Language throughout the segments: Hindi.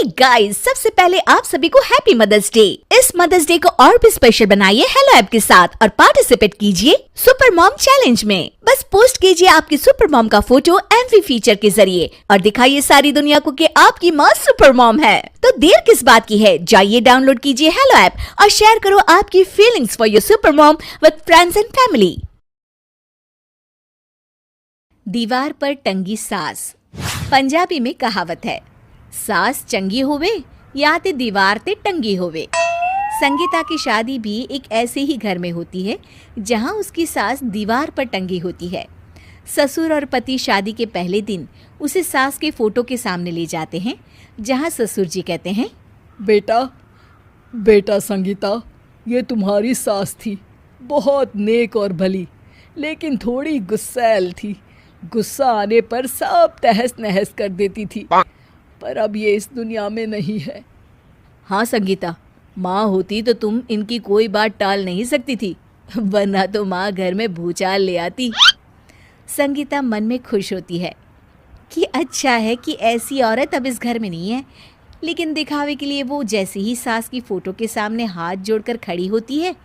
गाइस, सबसे पहले आप सभी को हैप्पी मदर्स डे। इस मदर्स डे को और भी स्पेशल बनाइए हेलो ऐप के साथ और पार्टिसिपेट कीजिए सुपर मॉम चैलेंज में। बस पोस्ट कीजिए आपकी सुपर मॉम का फोटो एमवी फीचर के जरिए और दिखाइए सारी दुनिया को कि आपकी माँ सुपर मॉम है। तो देर किस बात की है, जाइए डाउनलोड कीजिए हेलो ऐप और शेयर करो आपकी feelings for your super mom with friends and family. दीवार पर टंगी सास। पंजाबी में कहावत है, सास चंगी होवे या ते दीवार ते टंगी होवे। संगीता की शादी भी एक ऐसे ही घर में होती है जहां उसकी सास दीवार पर टंगी होती है। ससुर और पति शादी के पहले दिन उसे सास के फोटो के सामने ले जाते हैं, जहां ससुर जी कहते हैं, बेटा संगीता, ये तुम्हारी सास थी, बहुत नेक और भली, लेकिन थोड़ी गुस्सैल थी। गुस्सा आने पर सब तहस नहस कर देती थी, पर अब ये इस दुनिया में नहीं है। हाँ संगीता, माँ होती तो तुम इनकी कोई बात टाल नहीं सकती थी, वरना तो माँ घर में भूचाल ले आती। संगीता मन में खुश होती है कि अच्छा है कि ऐसी औरत अब इस घर में नहीं है, लेकिन दिखावे के लिए वो जैसे ही सास की फोटो के सामने हाथ जोड़कर खड़ी होती है,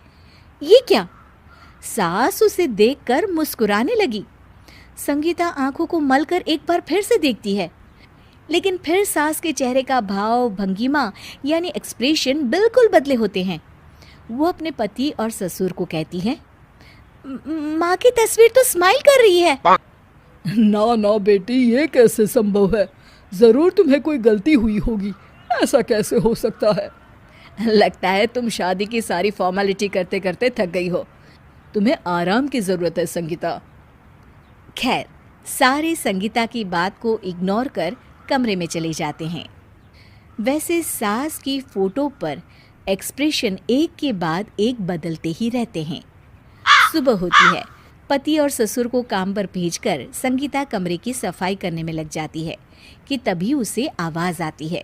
ये क्या? सास उसे देखकर मुस्कुराने लगी। संगीता आंखों को मलकर एक बार फिर से देखती है, लेकिन फिर सास के चेहरे का भाव, भंगिमा यानी एक्सप्रेशन बिल्कुल बदले होते हैं। वो अपने पति और ससुर को कहती है, माँ की तस्वीर तो स्माइल कर रही है। ना बेटी, ये कैसे संभव है? जरूर तुम्हें कोई गलती हुई होगी, ऐसा कैसे हो सकता है? लगता है तुम शादी की सारी फॉर्मेलिटी करते करते थक गई हो, तुम्हें आराम की जरूरत है संगीता। खैर, सारे संगीता की बात को इग्नोर कर कमरे में चले जाते हैं। वैसे सास की फोटो पर एक्सप्रेशन एक के बाद एक बदलते ही रहते हैं। सुबह होती है, पति और ससुर को काम पर भेजकर संगीता कमरे की सफाई करने में लग जाती है कि तभी उसे आवाज आती है,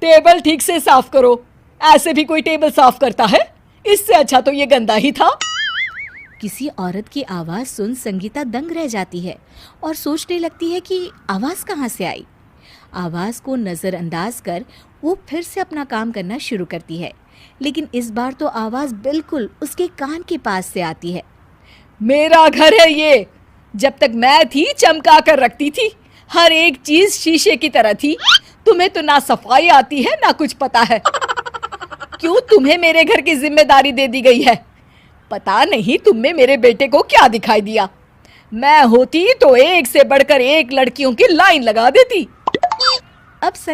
टेबल ठीक से साफ करो। ऐसे भी कोई टेबल साफ करता है? इससे अच्छा तो ये गंदा ही था। किसी औरत की आवाज़ सुन संगीता दंग रह जाती है और सोचने लगती है कि आवाज़ कहाँ से आई। आवाज़ को नज़रअंदाज कर वो फिर से अपना काम करना शुरू करती है, लेकिन इस बार तो आवाज़ बिल्कुल उसके कान के पास से आती है। मेरा घर है ये, जब तक मैं थी चमका कर रखती थी, हर एक चीज शीशे की तरह थी। तुम्हें तो ना सफाई आती है ना कुछ पता है। क्यों तुम्हें मेरे घर की जिम्मेदारी दे दी गई है? पता नहीं तुम में मेरे बेटे को क्या दिखाई दिया। मैं होती तो एक से बढ़कर एक लड़कियों की लाइन लगा देती। अब